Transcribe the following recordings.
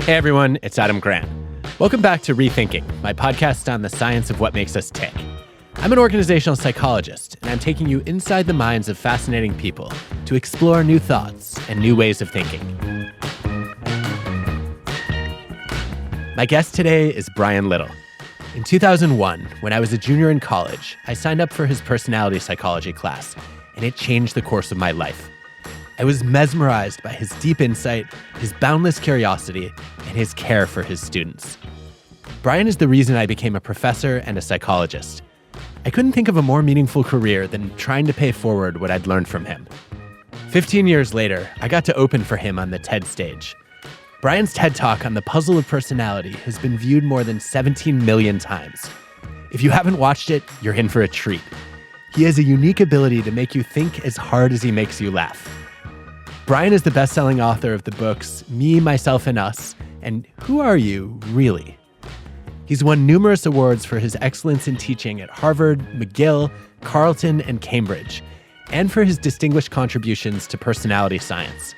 Hey everyone, it's Adam Grant. Welcome back to ReThinking, my podcast on the science of what makes us tick. I'm an organizational psychologist, and I'm taking you inside the minds of fascinating people to explore new thoughts and new ways of thinking. My guest today is Brian Little. In 2001, when I was a junior in college, I signed up for his personality psychology class, and it changed the course of my life. I was mesmerized by his deep insight, his boundless curiosity, and his care for his students. Brian is the reason I became a professor and a psychologist. I couldn't think of a more meaningful career than trying to pay forward what I'd learned from him. 15 years later, I got to open for him on the TED stage. Brian's TED Talk on the puzzle of personality has been viewed more than 17 million times. If you haven't watched it, you're in for a treat. He has a unique ability to make you think as hard as he makes you laugh. Brian is the best-selling author of the books Me, Myself, and Us, and Who Are You, Really? He's won numerous awards for his excellence in teaching at Harvard, McGill, Carleton, and Cambridge, and for his distinguished contributions to personality science.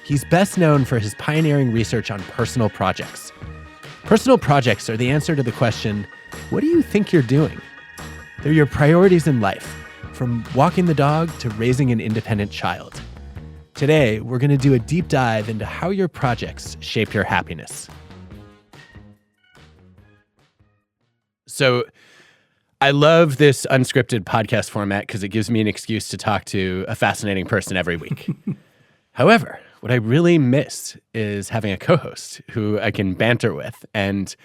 He's best known for his pioneering research on personal projects. Personal projects are the answer to the question, what do you think you're doing? They're your priorities in life, from walking the dog to raising an independent child. Today, we're going to do a deep dive into how your projects shape your happiness. So I love this unscripted podcast format because it gives me an excuse to talk to a fascinating person every week. However, what I really miss is having a co-host who I can banter with. And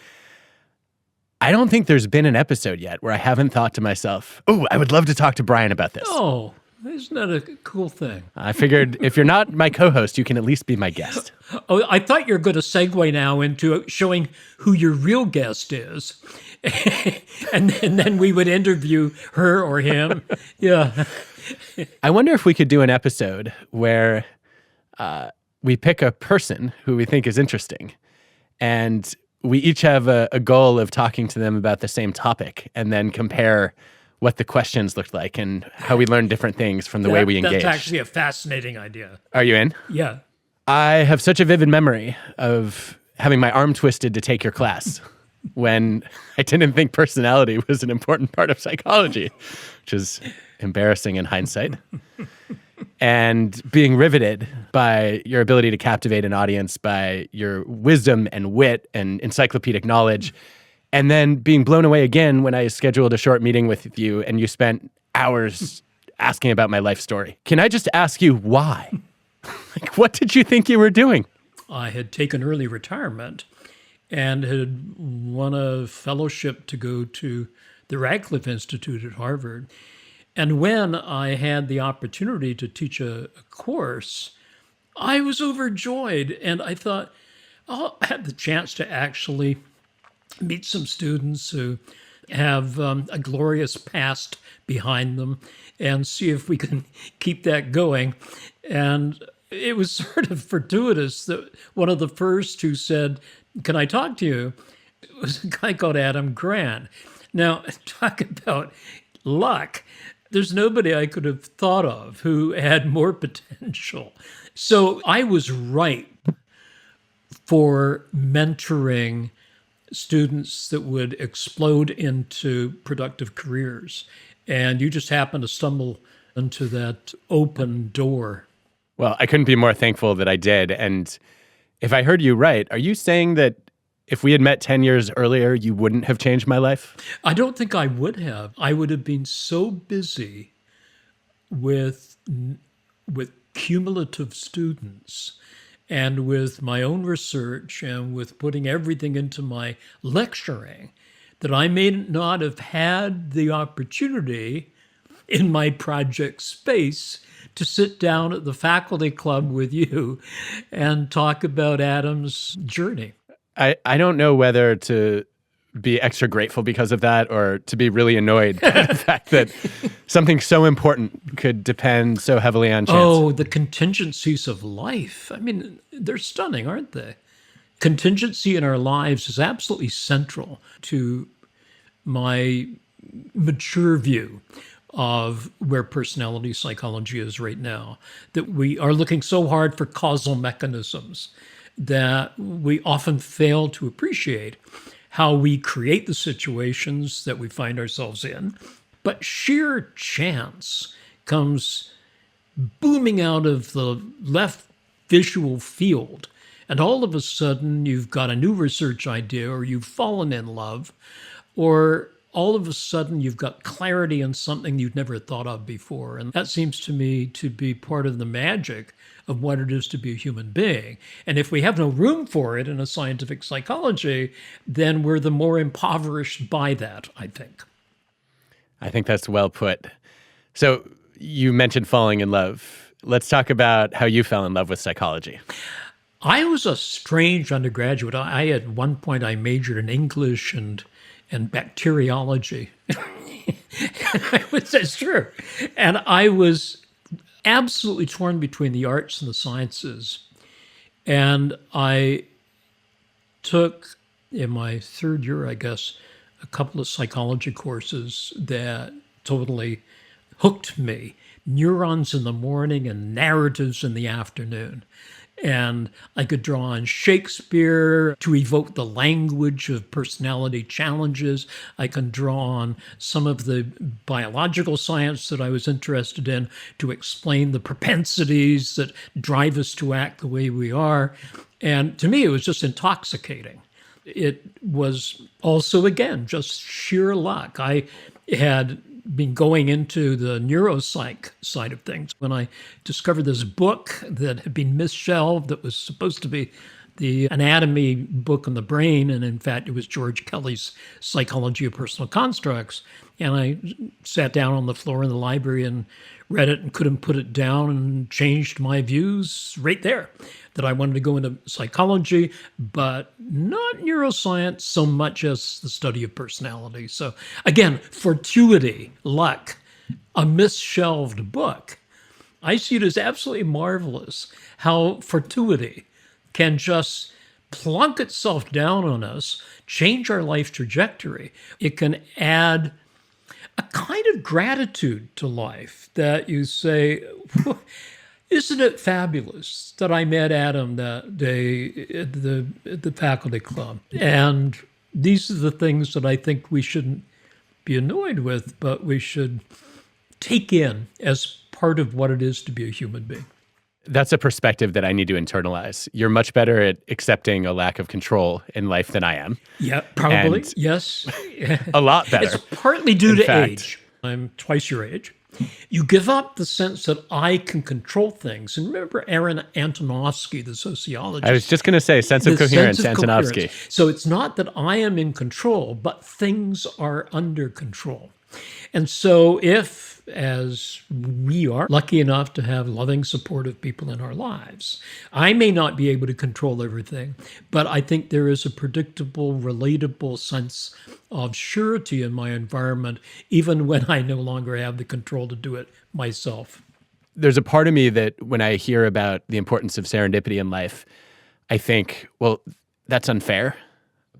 I don't think there's been an episode yet where I haven't thought to myself, oh, I would love to talk to Brian about this. Oh, isn't that a cool thing? I figured if you're not my co-host, you can at least be my guest. Oh, I thought you were going to segue now into showing who your real guest is. and then we would interview her or him. Yeah. I wonder if we could do an episode where we pick a person who we think is interesting, and we each have a goal of talking to them about the same topic, and then compare what the questions looked like and how we learned different things from the way we engaged. That's actually a fascinating idea. Are you in? Yeah. I have such a vivid memory of having my arm twisted to take your class when I didn't think personality was an important part of psychology, which is embarrassing in hindsight. And being riveted by your ability to captivate an audience, by your wisdom and wit and encyclopedic knowledge, and then being blown away again when I scheduled a short meeting with you and you spent hours asking about my life story. Can I just ask you why? Like, what did you think you were doing? I had taken early retirement and had won a fellowship to go to the Radcliffe Institute at Harvard. And when I had the opportunity to teach a course, I was overjoyed. And I thought, I'll have the chance to actually meet some students who have a glorious past behind them and see if we can keep that going. And it was sort of fortuitous that one of the first who said, can I talk to you? It was a guy called Adam Grant. Now, talk about luck. There's nobody I could have thought of who had more potential. So I was ripe for mentoring students that would explode into productive careers. And you just happened to stumble into that open door. Well, I couldn't be more thankful that I did. And if I heard you right, are you saying that if we had met 10 years earlier, you wouldn't have changed my life? I don't think I would have. I would have been so busy with cumulative students and with my own research and with putting everything into my lecturing that I may not have had the opportunity in my project space to sit down at the faculty club with you and talk about Adam's journey. I don't know whether to be extra grateful because of that or to be really annoyed by the fact that something so important could depend so heavily on chance. Oh, the contingencies of life. I mean, they're stunning, aren't they? Contingency in our lives is absolutely central to my mature view of where personality psychology is right now, that we are looking so hard for causal mechanisms. that we often fail to appreciate how we create the situations that we find ourselves in. But sheer chance comes booming out of the left visual field. And all of a sudden, you've got a new research idea, or you've fallen in love, or all of a sudden you've got clarity on something you've never thought of before. And that seems to me to be part of the magic of what it is to be a human being. And if we have no room for it in a scientific psychology, then we're the more impoverished by that, I think. I think that's well put. So you mentioned falling in love. Let's talk about how you fell in love with psychology. I was a strange undergraduate. At one point, I majored in English and bacteriology. That's true. And I was absolutely torn between the arts and the sciences. And I took, in my third year, I guess, a couple of psychology courses that totally hooked me. Neurons in the morning and narratives in the afternoon. And I could draw on Shakespeare to evoke the language of personality challenges. I can draw on some of the biological science that I was interested in to explain the propensities that drive us to act the way we are. And to me, it was just intoxicating. It was also, again, just sheer luck. I had been going into the neuropsych side of things when I discovered this book that had been misshelved that was supposed to be the anatomy book on the brain. And in fact, it was George Kelly's Psychology of Personal Constructs. And I sat down on the floor in the library and read it and couldn't put it down and changed my views right there. That I wanted to go into psychology, but not neuroscience so much as the study of personality. So again, fortuity, luck, a misshelved book. I see it as absolutely marvelous how fortuity can just plunk itself down on us, change our life trajectory. It can add a kind of gratitude to life that you say, isn't it fabulous that I met Adam that day at the faculty club? And these are the things that I think we shouldn't be annoyed with, but we should take in as part of what it is to be a human being. That's a perspective that I need to internalize. You're much better at accepting a lack of control in life than I am. Yeah, probably. And yes. A lot better. It's partly due to fact, age. I'm twice your age. You give up the sense that I can control things. And remember Aaron Antonovsky, the sociologist. I was just going to say sense of coherence, Antonovsky. So it's not that I am in control, but things are under control. And so if, as we are lucky enough to have loving, supportive people in our lives, I may not be able to control everything, but I think there is a predictable, relatable sense of surety in my environment, even when I no longer have the control to do it myself. There's a part of me that when I hear about the importance of serendipity in life, I think, well, that's unfair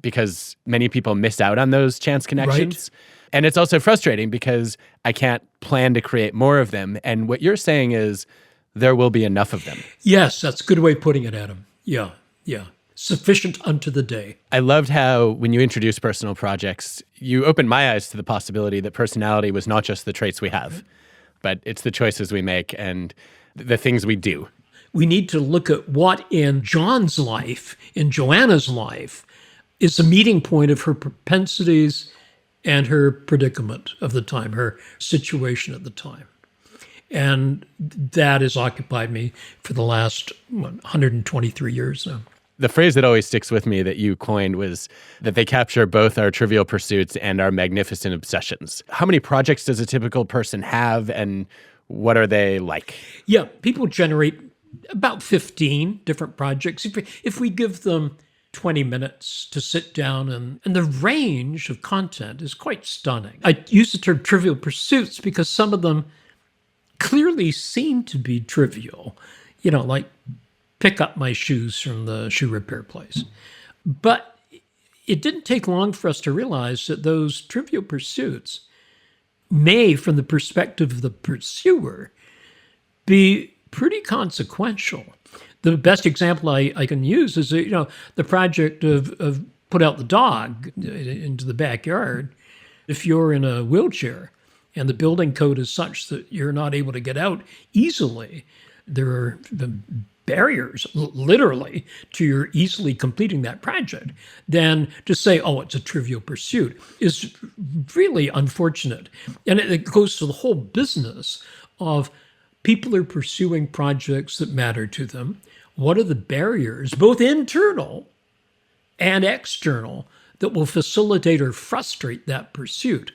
because many people miss out on those chance connections. Right. And it's also frustrating because I can't plan to create more of them. And what you're saying is there will be enough of them. Yes, that's a good way of putting it, Adam. Yeah. Sufficient unto the day. I loved how when you introduced personal projects, you opened my eyes to the possibility that personality was not just the traits we have, but it's the choices we make and the things we do. We need to look at what in John's life, in Joanna's life, is the meeting point of her propensities and her predicament of the time, her situation at the time. And that has occupied me for the last 123 years now. The phrase that always sticks with me that you coined was that they capture both our trivial pursuits and our magnificent obsessions. How many projects does a typical person have and what are they like? Yeah, people generate about 15 different projects. If we give them 20 minutes to sit down and the range of content is quite stunning. I use the term trivial pursuits because some of them clearly seem to be trivial, like pick up my shoes from the shoe repair place. But it didn't take long for us to realize that those trivial pursuits may, from the perspective of the pursuer, be pretty consequential. The best example I can use is, the project of put out the dog into the backyard. If you're in a wheelchair and the building code is such that you're not able to get out easily, there are barriers, literally, to your easily completing that project, then to say, oh, it's a trivial pursuit is really unfortunate. And it goes to the whole business of people are pursuing projects that matter to them. What are the barriers, both internal and external, that will facilitate or frustrate that pursuit?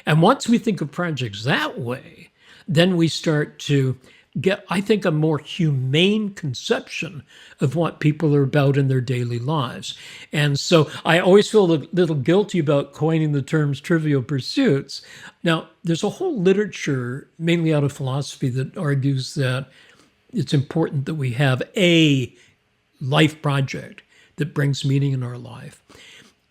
And once we think of projects that way, then we start to get, I think, a more humane conception of what people are about in their daily lives. And so I always feel a little guilty about coining the terms trivial pursuits. Now, there's a whole literature, mainly out of philosophy, that argues that it's important that we have a life project that brings meaning in our life.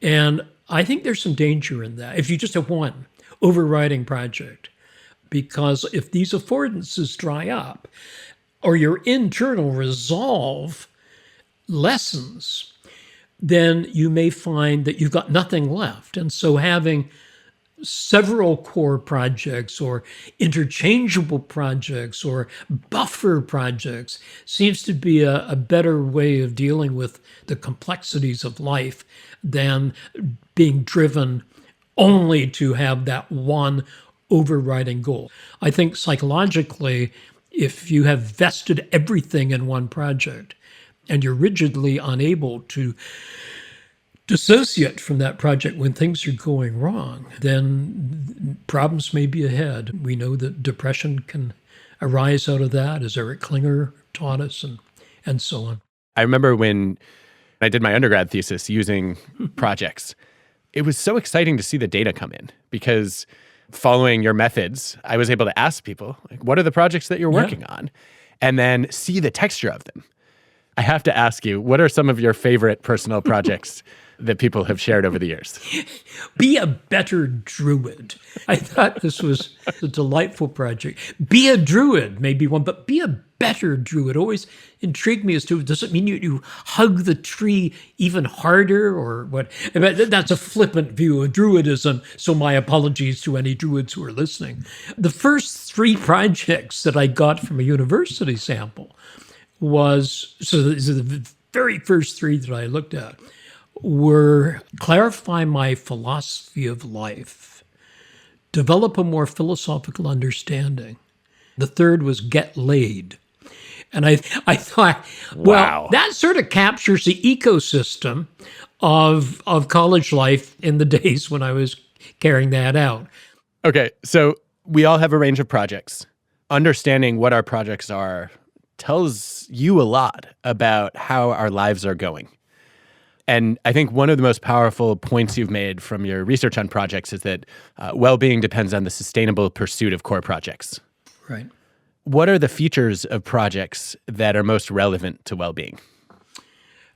And I think there's some danger in that if you just have one overriding project. Because if these affordances dry up or your internal resolve lessens, then you may find that you've got nothing left. And so having several core projects or interchangeable projects or buffer projects seems to be a better way of dealing with the complexities of life than being driven only to have that one overriding goal. I think psychologically, if you have vested everything in one project and you're rigidly unable to dissociate from that project when things are going wrong, then problems may be ahead. We know that depression can arise out of that, as Eric Klinger taught us, and so on. I remember when I did my undergrad thesis using projects, it was so exciting to see the data come in because following your methods, I was able to ask people, like, what are the projects that you're working on? And then see the texture of them. I have to ask you, what are some of your favorite personal projects that people have shared over the years? Be a better druid. I thought this was a delightful project. Be a druid may be one, but be a better druid always intrigued me as to, does it mean you hug the tree even harder or what? That's a flippant view of druidism, so my apologies to any druids who are listening. The first three projects that I got from a university sample so the very first three that I looked at were clarify my philosophy of life, develop a more philosophical understanding. The third was get laid. And I thought, well, that sort of captures the ecosystem of college life in the days when I was carrying that out. Okay, so we all have a range of projects. Understanding what our projects are tells you a lot about how our lives are going. And I think one of the most powerful points you've made from your research on projects is that well-being depends on the sustainable pursuit of core projects. Right. What are the features of projects that are most relevant to well-being?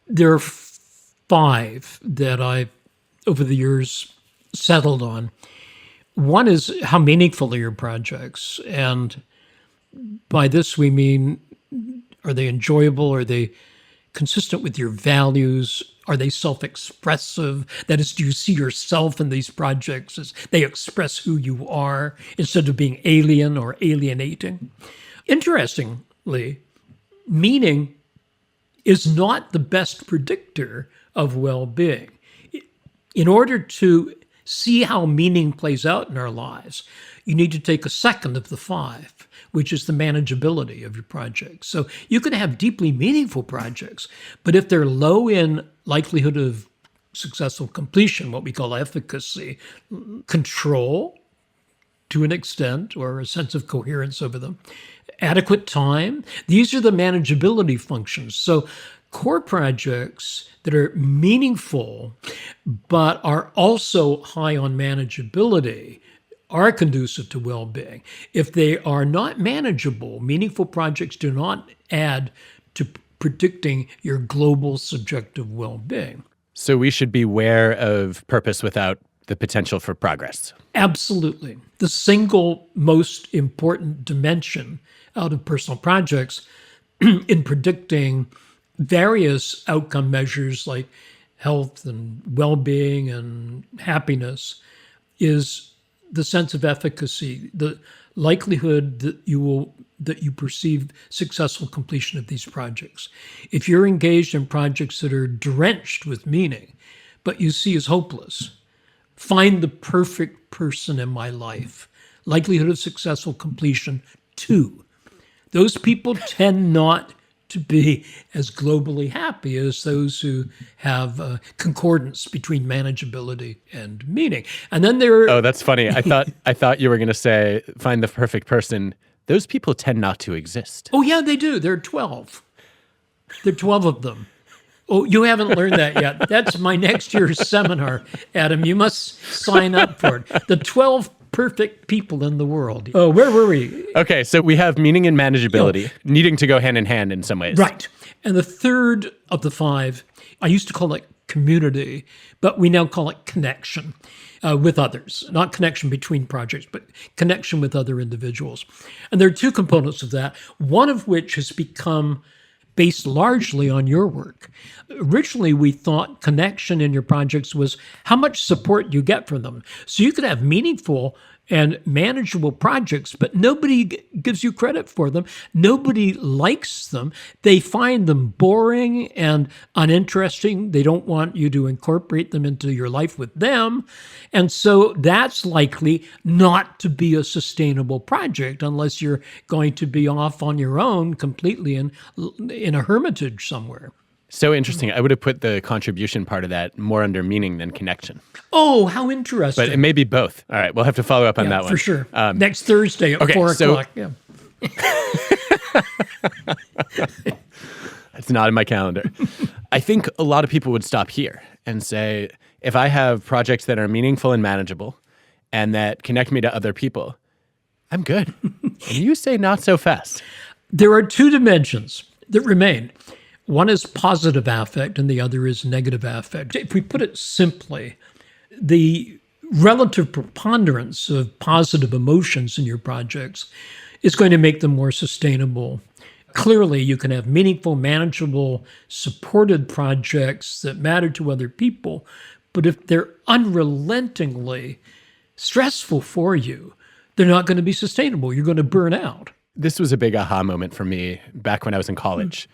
There are 5 that I, over the years, settled on. One is how meaningful are your projects? And by this we mean, are they enjoyable? Are they consistent with your values? Are they self-expressive? That is, do you see yourself in these projects as they express who you are instead of being alien or alienating? Interestingly, meaning is not the best predictor of well-being. In order to see how meaning plays out in our lives, you need to take a second of the 5, which is the manageability of your projects. So you can have deeply meaningful projects, but if they're low in likelihood of successful completion, what we call efficacy, control to an extent, or a sense of coherence over them, adequate time, these are the manageability functions. So core projects that are meaningful but are also high on manageability are conducive to well-being. If they are not manageable, meaningful projects do not add to predicting your global subjective well-being. So we should beware of purpose without the potential for progress. Absolutely. The single most important dimension out of personal projects in predicting various outcome measures like health and well-being and happiness is the sense of efficacy, the likelihood that you perceive successful completion of these projects. If you're engaged in projects that are drenched with meaning, but you see as hopeless, find the perfect person in my life. Likelihood of successful completion, 2. Those people tend not to be as globally happy as those who have concordance between manageability and meaning. And then there. Oh, that's funny. I thought you were going to say find the perfect person. Those people tend not to exist. Oh yeah, they do. There are 12. There are 12 of them. Oh, you haven't learned that yet. That's my next year's seminar, Adam. You must sign up for it. The 12 perfect people in the world. Oh, where were we? Okay, so we have meaning and manageability needing to go hand in hand in some ways. Right. And the third of the 5, I used to call it community, but we now call it connection with others. Not connection between projects, but connection with other individuals. And there are 2 components of that, one of which has become based largely on your work. Originally, we thought connection in your projects was how much support you get from them. So you could have meaningful and manageable projects, but nobody gives you credit for them. Nobody likes them. They find them boring and uninteresting. They don't want you to incorporate them into your life with them. And so that's likely not to be a sustainable project unless you're going to be off on your own completely in a hermitage somewhere. So interesting. I would have put the contribution part of that more under meaning than connection. Oh, how interesting. But it may be both. All right, we'll have to follow up on that one. For sure. Next Thursday at 4 o'clock. Yeah. It's not in my calendar. I think a lot of people would stop here and say, if I have projects that are meaningful and manageable and that connect me to other people, I'm good. And you say not so fast. There are 2 dimensions that remain. One is positive affect and the other is negative affect. If we put it simply, the relative preponderance of positive emotions in your projects is going to make them more sustainable. Clearly, you can have meaningful, manageable, supported projects that matter to other people, but if they're unrelentingly stressful for you, they're not going to be sustainable. You're going to burn out. This was a big aha moment for me back when I was in college.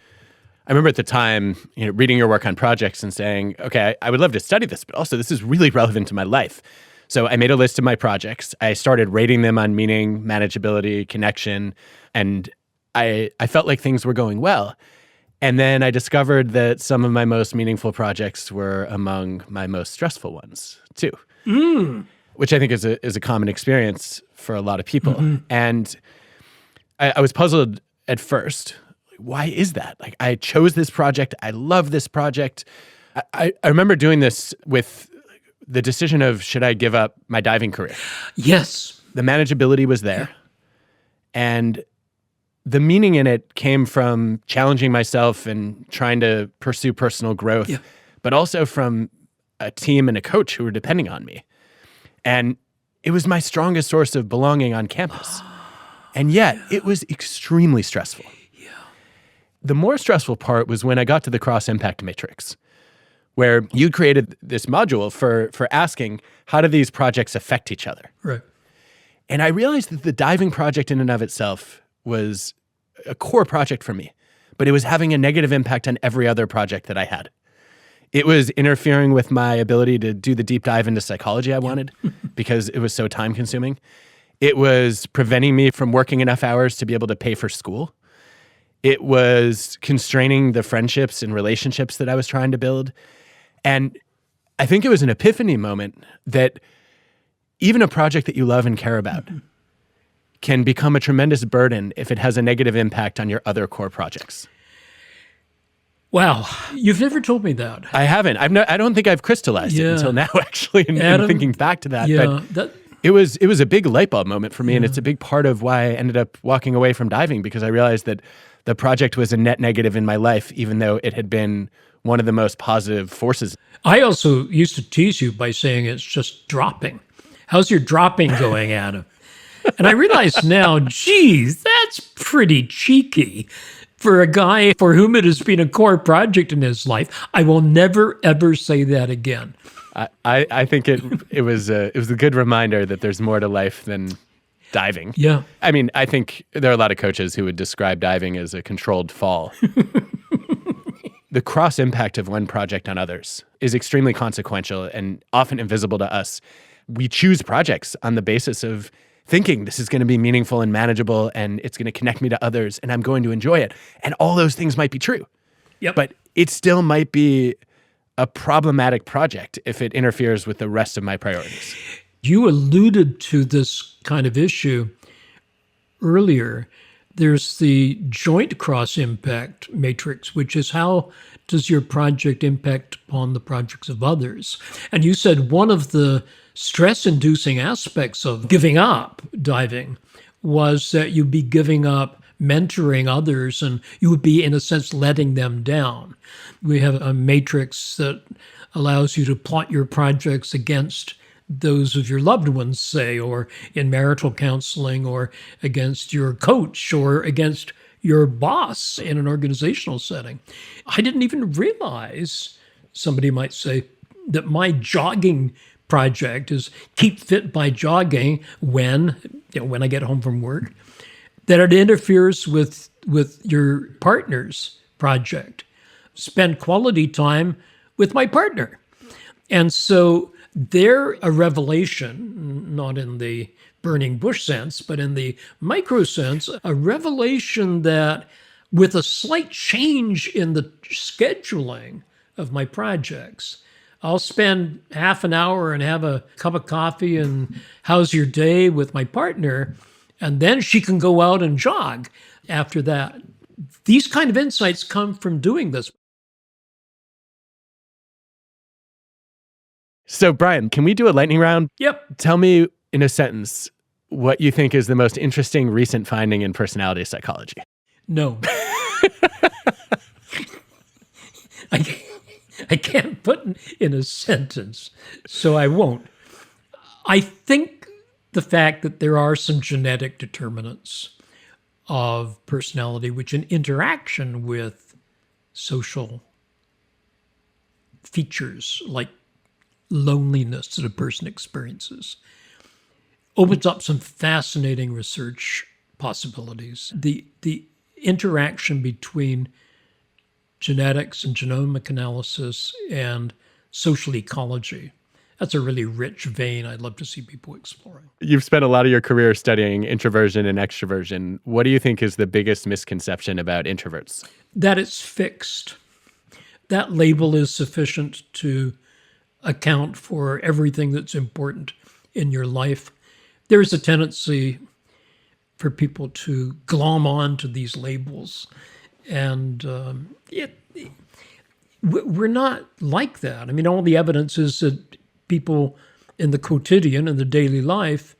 I remember at the time, reading your work on projects and saying, okay, I would love to study this, but also this is really relevant to my life. So I made a list of my projects. I started rating them on meaning, manageability, connection, and I felt like things were going well. And then I discovered that some of my most meaningful projects were among my most stressful ones too, which I think is a common experience for a lot of people. Mm-hmm. And I was puzzled at first. Why is that? Like, I chose this project. I love this project. I remember doing this with the decision of, should I give up my diving career? Yes. The manageability was there. Yeah. And the meaning in it came from challenging myself and trying to pursue personal growth, but also from a team and a coach who were depending on me. And it was my strongest source of belonging on campus. And yet, it was extremely stressful. The more stressful part was when I got to the cross-impact matrix, where you created this module for asking, how do these projects affect each other? Right. And I realized that the diving project in and of itself was a core project for me, but it was having a negative impact on every other project that I had. It was interfering with my ability to do the deep dive into psychology I wanted because it was so time-consuming. It was preventing me from working enough hours to be able to pay for school. It was constraining the friendships and relationships that I was trying to build. And I think it was an epiphany moment that even a project that you love and care about can become a tremendous burden if it has a negative impact on your other core projects. Wow. You've never told me that. I haven't. I don't think I've crystallized it until now, actually, and thinking back to that. But it was a big light bulb moment for me, and it's a big part of why I ended up walking away from diving, because I realized that the project was a net negative in my life, even though it had been one of the most positive forces. I also used to tease you by saying it's just dropping. How's your dropping going, Adam? And I realize now, geez, that's pretty cheeky For a guy for whom it has been a core project in his life, I will never, ever say that again. I think it was a good reminder that there's more to life than diving. Yeah. I mean, I think there are a lot of coaches who would describe diving as a controlled fall. The cross impact of one project on others is extremely consequential and often invisible to us. We choose projects on the basis of thinking this is going to be meaningful and manageable and it's going to connect me to others and I'm going to enjoy it. And all those things might be true. Yep. But it still might be a problematic project if it interferes with the rest of my priorities. You alluded to this kind of issue earlier. There's the joint cross impact matrix, which is how does your project impact upon the projects of others? And you said one of the stress-inducing aspects of giving up diving was that you'd be giving up mentoring others and you would be, in a sense, letting them down. We have a matrix that allows you to plot your projects against those of your loved ones, say, or in marital counseling, or against your coach, or against your boss in an organizational setting. I didn't even realize, somebody might say, that my jogging project is keep fit by jogging when I get home from work, that it interferes with your partner's project. Spend quality time with my partner. And so they're a revelation, not in the burning bush sense, but in the micro sense, a revelation that with a slight change in the scheduling of my projects, I'll spend half an hour and have a cup of coffee and how's your day with my partner, and then she can go out and jog after that. These kind of insights come from doing this. So, Brian, can we do a lightning round? Yep. Tell me in a sentence what you think is the most interesting recent finding in personality psychology. No. I can't put in a sentence, so I won't. I think the fact that there are some genetic determinants of personality, which in interaction with social features like loneliness that a person experiences, opens up some fascinating research possibilities. The interaction between genetics and genomic analysis and social ecology, that's a really rich vein I'd love to see people exploring. You've spent a lot of your career studying introversion and extroversion. What do you think is the biggest misconception about introverts? That it's fixed. That label is sufficient to account for everything that's important in your life. There's a tendency for people to glom on to these labels. And we're not like that. I mean, all the evidence is that people in the quotidian, in the daily life,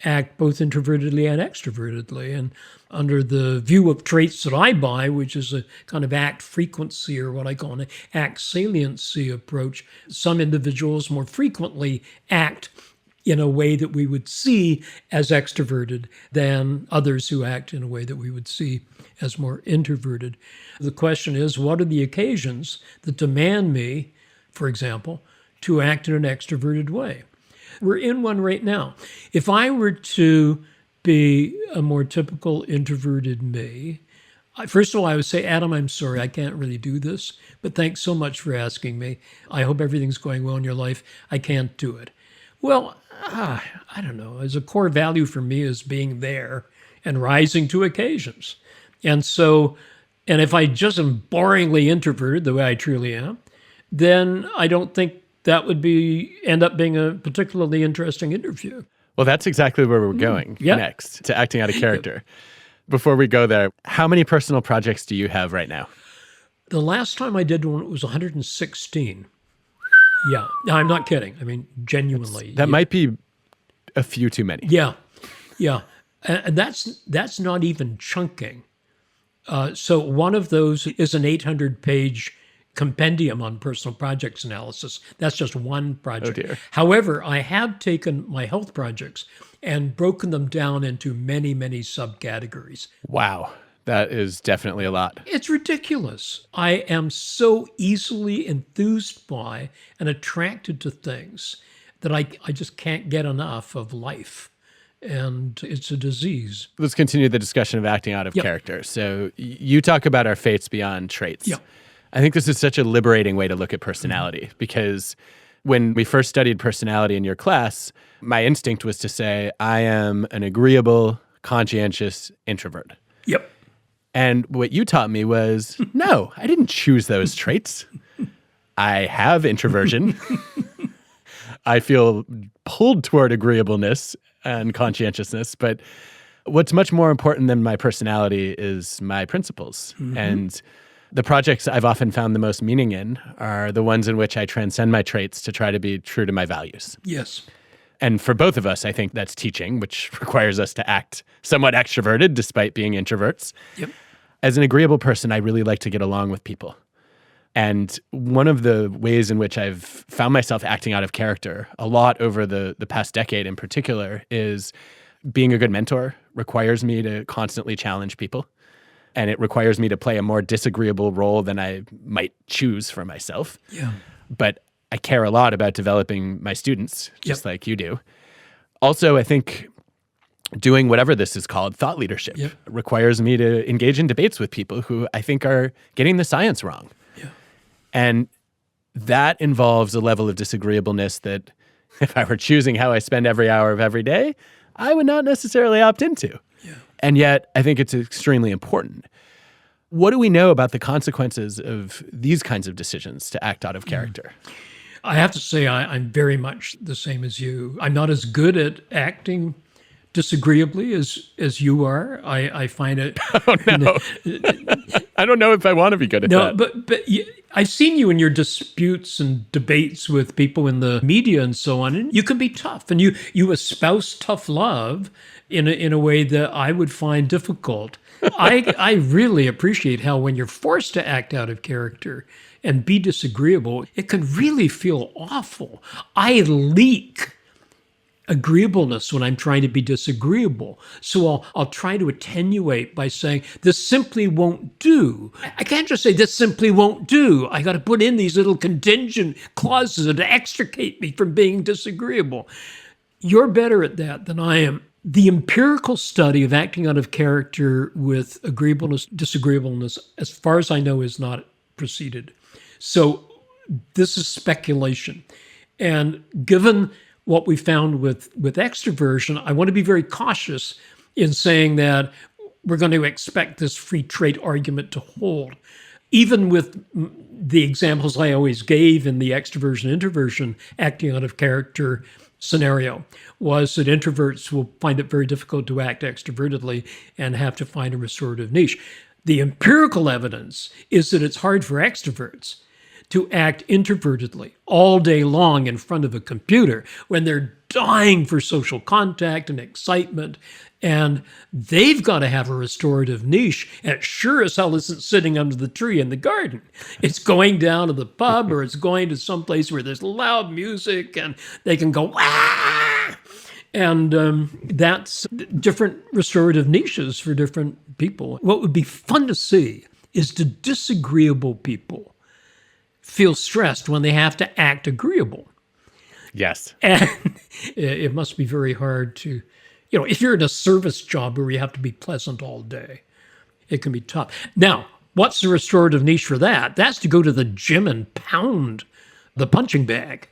act both introvertedly and extrovertedly. And under the view of traits that I buy, which is a kind of act frequency or what I call an act saliency approach, some individuals more frequently act in a way that we would see as extroverted than others who act in a way that we would see as more introverted. The question is, what are the occasions that demand me, for example, to act in an extroverted way? We're in one right now. If I were to be a more typical introverted me, first of all, I would say, Adam, I'm sorry, I can't really do this, but thanks so much for asking me. I hope everything's going well in your life. I can't do it. Well, I don't know. As a core value for me is being there and rising to occasions. And so, and if I just am boringly introverted the way I truly am, then I don't think that would end up being a particularly interesting interview. Well, that's exactly where we're going next, to acting out of character. Before we go there, how many personal projects do you have right now? The last time I did one, it was 116. Yeah. No, I'm not kidding. I mean, genuinely. That might be a few too many. Yeah. Yeah. And that's not even chunking. So one of those is an 800-page compendium on personal projects analysis. That's just one project. Oh dear. However, I have taken my health projects and broken them down into many, many subcategories. Wow. That is definitely a lot. It's ridiculous. I am so easily enthused by and attracted to things that I just can't get enough of life. And it's a disease. Let's continue the discussion of acting out of character. So you talk about our fates beyond traits. Yeah. I think this is such a liberating way to look at personality because when we first studied personality in your class, my instinct was to say, I am an agreeable, conscientious introvert. Yep. And what you taught me was, no, I didn't choose those traits. I have introversion. I feel pulled toward agreeableness and conscientiousness, but what's much more important than my personality is my principles. Mm-hmm. And the projects I've often found the most meaning in are the ones in which I transcend my traits to try to be true to my values. Yes. And for both of us, I think that's teaching, which requires us to act somewhat extroverted despite being introverts. Yep. As an agreeable person, I really like to get along with people. And one of the ways in which I've found myself acting out of character a lot over the past decade in particular is being a good mentor requires me to constantly challenge people. And it requires me to play a more disagreeable role than I might choose for myself. Yeah. But I care a lot about developing my students, just like you do. Also, I think doing whatever this is called, thought leadership, requires me to engage in debates with people who I think are getting the science wrong. And that involves a level of disagreeableness that if I were choosing how I spend every hour of every day, I would not necessarily opt into. Yeah. And yet, I think it's extremely important. What do we know about the consequences of these kinds of decisions to act out of character? I have to say I'm very much the same as you. I'm not as good at acting disagreeably as you are. I find it. Oh, no. I don't know if I want to be good at that. No, but I've seen you in your disputes and debates with people in the media and so on, and you can be tough, and you espouse tough love in a way that I would find difficult. I really appreciate how when you're forced to act out of character and be disagreeable, it can really feel awful. I leak agreeableness when I'm trying to be disagreeable. So I'll try to attenuate by saying, this simply won't do. I can't just say, this simply won't do. I got to put in these little contingent clauses to extricate me from being disagreeable. You're better at that than I am. The empirical study of acting out of character with agreeableness, disagreeableness, as far as I know, is not proceeded. So this is speculation. And given what we found with extraversion, I want to be very cautious in saying that we're going to expect this free trait argument to hold. Even with the examples I always gave in the extraversion, introversion, acting out of character scenario, was that introverts will find it very difficult to act extrovertedly and have to find a restorative niche. The empirical evidence is that it's hard for extroverts to act introvertedly all day long in front of a computer when they're dying for social contact and excitement, and they've got to have a restorative niche. And it sure as hell isn't sitting under the tree in the garden. It's going down to the pub or it's going to someplace where there's loud music and they can go, wah! And that's different restorative niches for different people. What would be fun to see is the disagreeable people feel stressed when they have to act agreeable. Yes. And it must be very hard to, if you're in a service job where you have to be pleasant all day, it can be tough. Now, what's the restorative niche for that? That's to go to the gym and pound the punching bag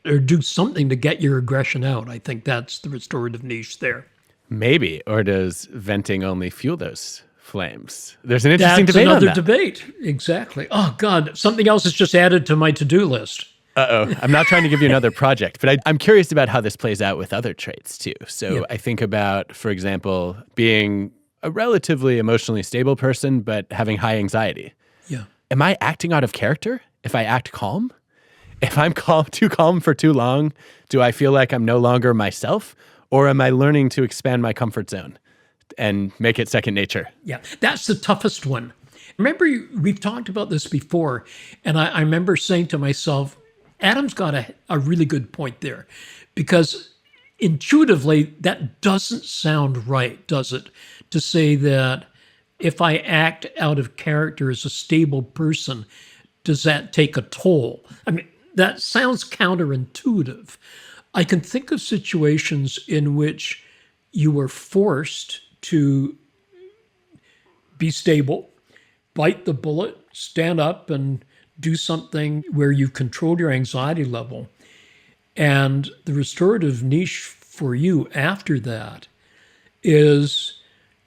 or do something to get your aggression out. I think that's the restorative niche there. Maybe. Or does venting only fuel those flames? There's an interesting debate on that. That's another debate. Exactly. Oh, God. Something else is just added to my to-do list. Uh-oh. I'm not trying to give you another project, but I'm curious about how this plays out with other traits, too. So I think about, for example, being a relatively emotionally stable person, but having high anxiety. Yeah. Am I acting out of character if I act calm? If I'm too calm for too long, do I feel like I'm no longer myself? Or am I learning to expand my comfort zone and make it second nature? Yeah, that's the toughest one. Remember, we've talked about this before, and I remember saying to myself, Adam's got a really good point there, because intuitively, that doesn't sound right, does it? To say that if I act out of character as a stable person, does that take a toll? I mean, that sounds counterintuitive. I can think of situations in which you were forced to be stable, bite the bullet, stand up and do something where you control your anxiety level. And the restorative niche for you after that is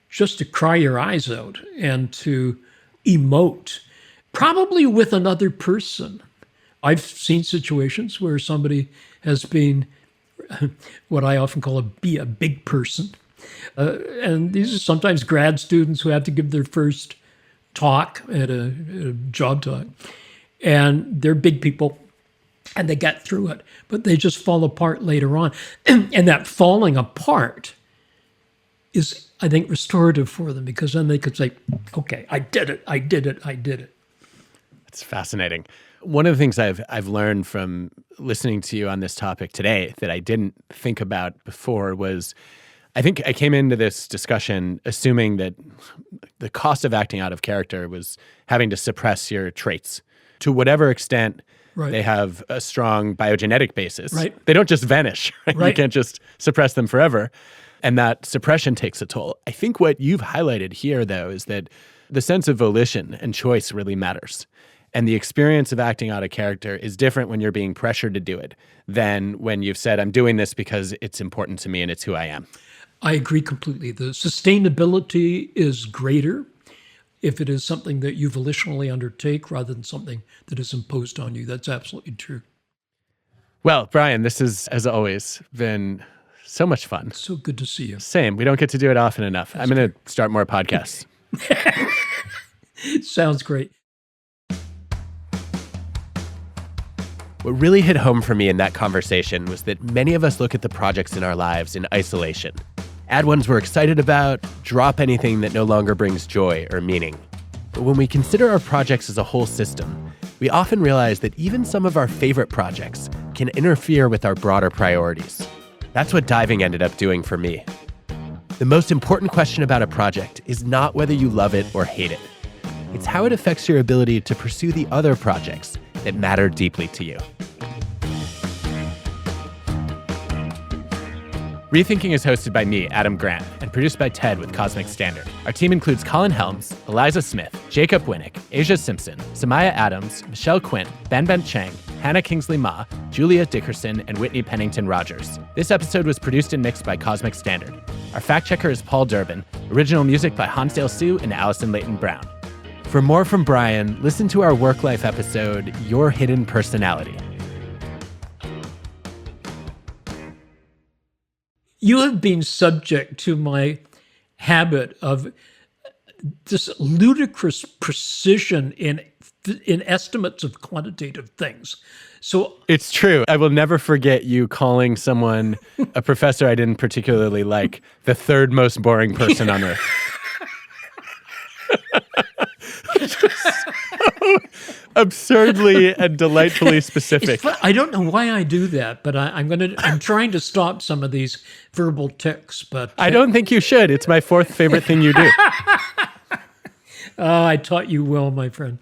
just to cry your eyes out and to emote, probably with another person. I've seen situations where somebody has been what I often call be a big person. And these are sometimes grad students who have to give their first talk at a job talk. And they're big people and they get through it, but they just fall apart later on. And that falling apart is, I think, restorative for them, because then they could say, okay, I did it. It's fascinating. One of the things I've learned from listening to you on this topic today that I didn't think about before was, I think I came into this discussion assuming that the cost of acting out of character was having to suppress your traits to whatever extent. Right. They have a strong biogenetic basis. Right. They don't just vanish. Right? Right. You can't just suppress them forever. And that suppression takes a toll. I think what you've highlighted here, though, is that the sense of volition and choice really matters. And the experience of acting out a character is different when you're being pressured to do it than when you've said, I'm doing this because it's important to me and it's who I am. I agree completely. The sustainability is greater if it is something that you volitionally undertake rather than something that is imposed on you. That's absolutely true. Well, Brian, this has, as always, been so much fun. So good to see you. Same. We don't get to do it often enough. I'm going to start more podcasts. Sounds great. What really hit home for me in that conversation was that many of us look at the projects in our lives in isolation. Add ones we're excited about, drop anything that no longer brings joy or meaning. But when we consider our projects as a whole system, we often realize that even some of our favorite projects can interfere with our broader priorities. That's what diving ended up doing for me. The most important question about a project is not whether you love it or hate it. It's how it affects your ability to pursue the other projects that matter deeply to you. ReThinking is hosted by me, Adam Grant, and produced by Ted with Cosmic Standard. Our team includes Colin Helms, Eliza Smith, Jacob Winnick, Asia Simpson, Samaya Adams, Michelle Quint, Ben Chang, Hannah Kingsley Ma, Julia Dickerson, and Whitney Pennington Rogers. This episode was produced and mixed by Cosmic Standard. Our fact checker is Paul Durbin. Original music by Hansdale Sue and Allison Leighton Brown. For more from Brian, listen to our Work Life episode, Your Hidden Personality. You have been subject to my habit of this ludicrous precision in estimates of quantitative things. So it's true. I will never forget you calling someone, a professor I didn't particularly like, the third most boring person on earth. So absurdly and delightfully specific. I don't know why I do that, but I'm trying to stop some of these verbal tics. But I don't think you should. It's my fourth favorite thing you do. I taught you well, my friend.